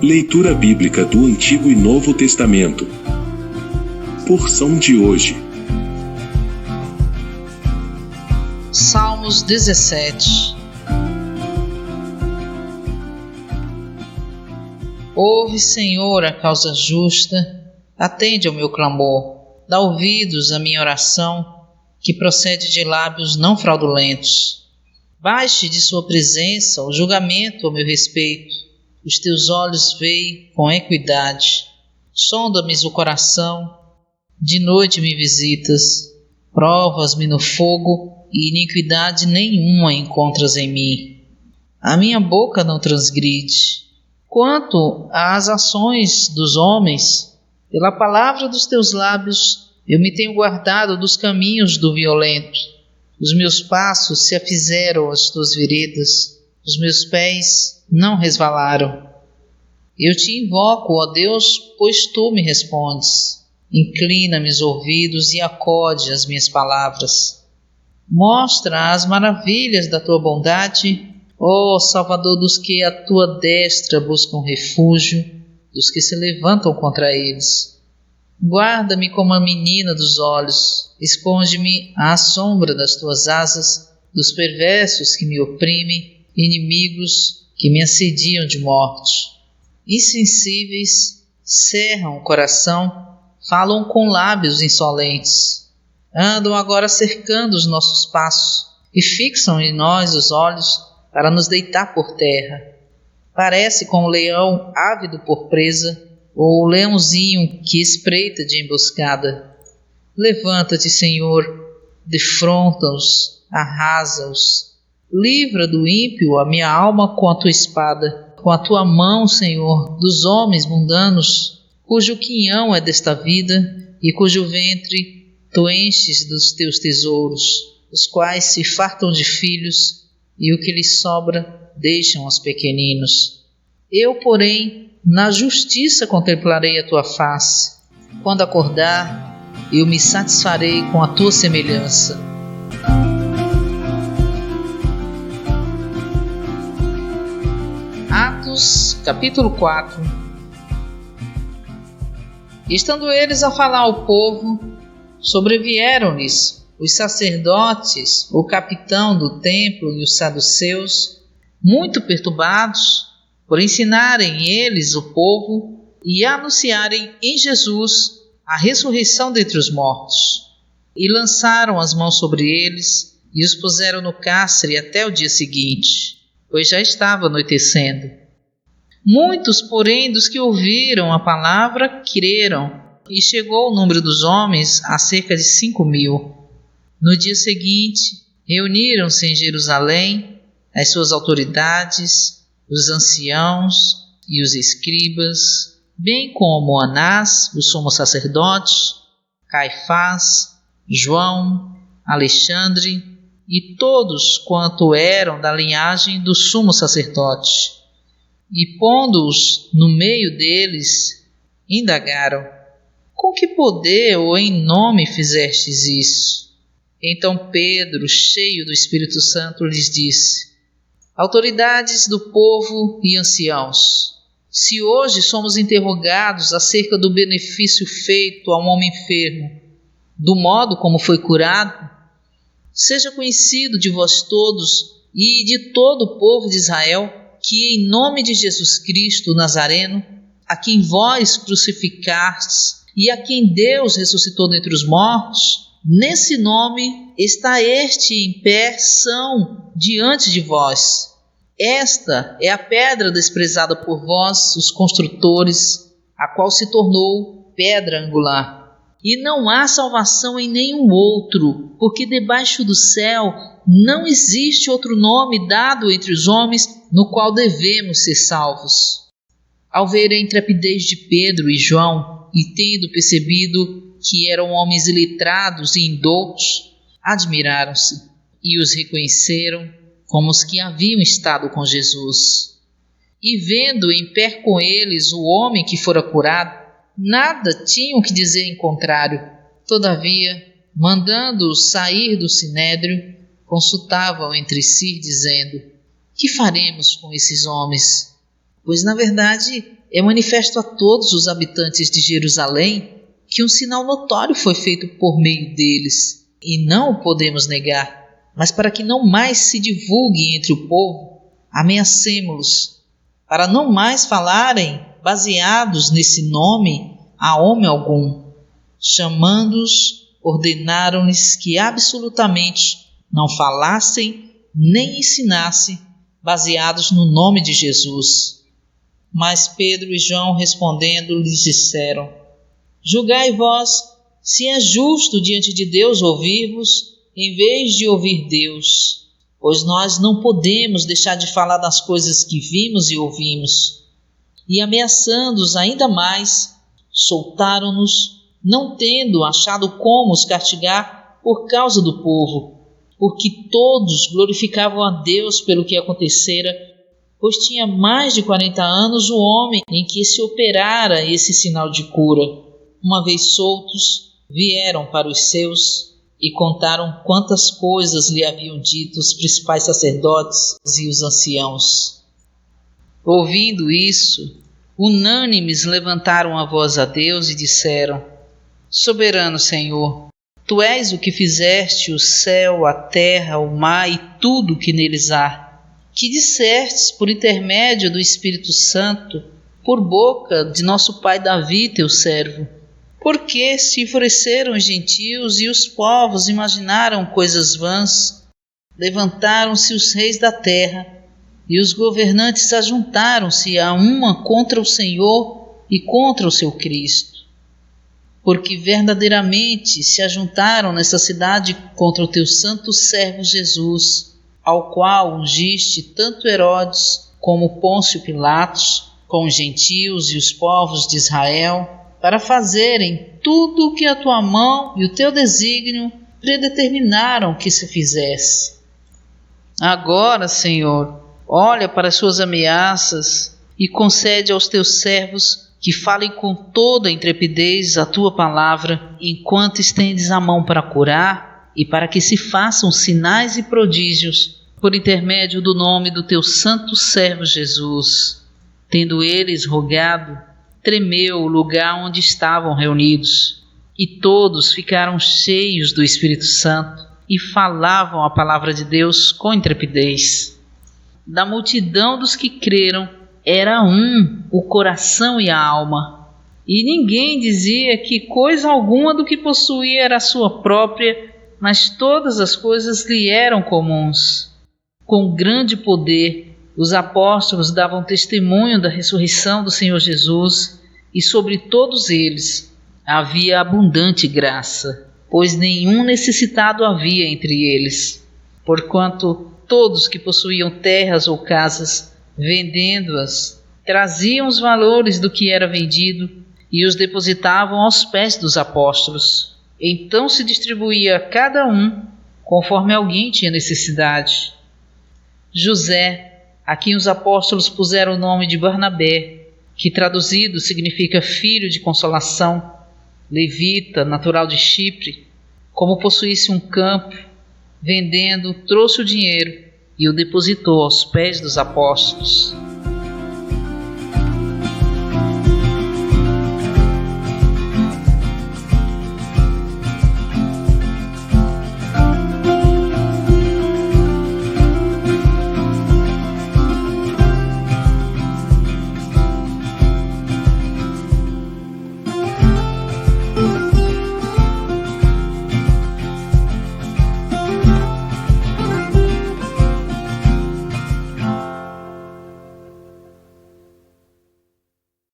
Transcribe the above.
Leitura bíblica do Antigo e Novo Testamento. Porção de hoje. Salmos 17. Ouve, Senhor, a causa justa, atende ao meu clamor, dá ouvidos à minha oração, que procede de lábios não fraudulentos. Baixe de sua presença o julgamento ao meu respeito, os teus olhos veem com equidade. Sonda-me o coração, de noite me visitas, provas-me no fogo e iniquidade nenhuma encontras em mim. A minha boca não transgride. Quanto às ações dos homens, pela palavra dos teus lábios, eu me tenho guardado dos caminhos do violento. Os meus passos se afizeram às tuas veredas, os meus pés não resvalaram. Eu te invoco, ó Deus, pois tu me respondes. Inclina-me os ouvidos e acode às minhas palavras. Mostra as maravilhas da tua bondade, ó Salvador dos que à tua destra buscam refúgio, dos que se levantam contra eles. Guarda-me como a menina dos olhos, esconde-me à sombra das tuas asas, dos perversos que me oprimem, inimigos que me assediam de morte. Insensíveis cerram o coração, falam com lábios insolentes. Andam agora cercando os nossos passos e fixam em nós os olhos para nos deitar por terra. Parece como o leão ávido por presa, ou o leãozinho que espreita de emboscada. Levanta-te, Senhor, defronta-os, arrasa-os. Livra do ímpio a minha alma com a tua espada, com a tua mão, Senhor, dos homens mundanos, cujo quinhão é desta vida e cujo ventre tu enches dos teus tesouros, os quais se fartam de filhos e o que lhes sobra deixam aos pequeninos. Eu, porém, na justiça contemplarei a tua face. Quando acordar, eu me satisfarei com a tua semelhança. Atos, capítulo 4. Estando eles a falar ao povo, sobrevieram-lhes os sacerdotes, o capitão do templo e os saduceus, muito perturbados, por ensinarem eles o povo e anunciarem em Jesus a ressurreição dentre os mortos. E lançaram as mãos sobre eles e os puseram no cárcere até o dia seguinte, pois já estava anoitecendo. Muitos, porém, dos que ouviram a palavra creram, e chegou o número dos homens a cerca de 5.000. No dia seguinte, reuniram-se em Jerusalém as suas autoridades, os anciãos e os escribas, bem como Anás, o sumo sacerdote, Caifás, João, Alexandre e todos quanto eram da linhagem do sumo sacerdote. E pondo-os no meio deles, indagaram: com que poder ou em nome fizestes isso? Então Pedro, cheio do Espírito Santo, lhes disse: autoridades do povo e anciãos, se hoje somos interrogados acerca do benefício feito a um homem enfermo, do modo como foi curado, seja conhecido de vós todos e de todo o povo de Israel que em nome de Jesus Cristo o Nazareno, a quem vós crucificastes e a quem Deus ressuscitou dentre os mortos, nesse nome está este em pé são diante de vós. Esta é a pedra desprezada por vós, os construtores, a qual se tornou pedra angular. E não há salvação em nenhum outro, porque debaixo do céu não existe outro nome dado entre os homens no qual devemos ser salvos. Ao ver a intrepidez de Pedro e João, e tendo percebido que eram homens iletrados e indoutos, admiraram-se e os reconheceram como os que haviam estado com Jesus. E vendo em pé com eles o homem que fora curado, nada tinham que dizer em contrário. Todavia, mandando-os sair do sinédrio, consultavam entre si, dizendo: que faremos com esses homens? Pois, na verdade, é manifesto a todos os habitantes de Jerusalém que um sinal notório foi feito por meio deles, e não o podemos negar. Mas para que não mais se divulgue entre o povo, ameacemo-los, para não mais falarem baseados nesse nome a homem algum. Chamando-os, ordenaram-lhes que absolutamente não falassem nem ensinassem baseados no nome de Jesus. Mas Pedro e João, respondendo, lhes disseram: julgai vós se é justo diante de Deus ouvir-vos em vez de ouvir Deus, pois nós não podemos deixar de falar das coisas que vimos e ouvimos. E ameaçando-os ainda mais, soltaram-nos, não tendo achado como os castigar por causa do povo, porque todos glorificavam a Deus pelo que acontecera, pois tinha mais de 40 anos o homem em que se operara esse sinal de cura. Uma vez soltos, vieram para os seus e contaram quantas coisas lhe haviam dito os principais sacerdotes e os anciãos. Ouvindo isso, unânimes levantaram a voz a Deus e disseram: Soberano Senhor, Tu és o que fizeste o céu, a terra, o mar e tudo o que neles há, que dissestes por intermédio do Espírito Santo, por boca de nosso pai Davi, teu servo. Porque se enfureceram os gentios e os povos imaginaram coisas vãs, levantaram-se os reis da terra e os governantes ajuntaram-se a uma contra o Senhor e contra o seu Cristo. Porque verdadeiramente se ajuntaram nessa cidade contra o teu santo servo Jesus, ao qual ungiste tanto Herodes como Pôncio Pilatos, com os gentios e os povos de Israel, para fazerem tudo o que a tua mão e o teu desígnio predeterminaram que se fizesse. Agora, Senhor, olha para as suas ameaças e concede aos teus servos que falem com toda a intrepidez a tua palavra, enquanto estendes a mão para curar, e para que se façam sinais e prodígios por intermédio do nome do teu santo servo Jesus. Tendo eles rogado, tremeu o lugar onde estavam reunidos, e todos ficaram cheios do Espírito Santo e falavam a palavra de Deus com intrepidez. Da multidão dos que creram, era um o coração e a alma, e ninguém dizia que coisa alguma do que possuía era sua própria, mas todas as coisas lhe eram comuns. Com grande poder, os apóstolos davam testemunho da ressurreição do Senhor Jesus, e sobre todos eles havia abundante graça, pois nenhum necessitado havia entre eles, porquanto todos que possuíam terras ou casas, vendendo-as, traziam os valores do que era vendido e os depositavam aos pés dos apóstolos. Então se distribuía a cada um conforme alguém tinha necessidade. José, a quem os apóstolos puseram o nome de Barnabé, que traduzido significa filho de consolação, levita, natural de Chipre, como possuísse um campo, vendendo, trouxe o dinheiro e o depositou aos pés dos apóstolos.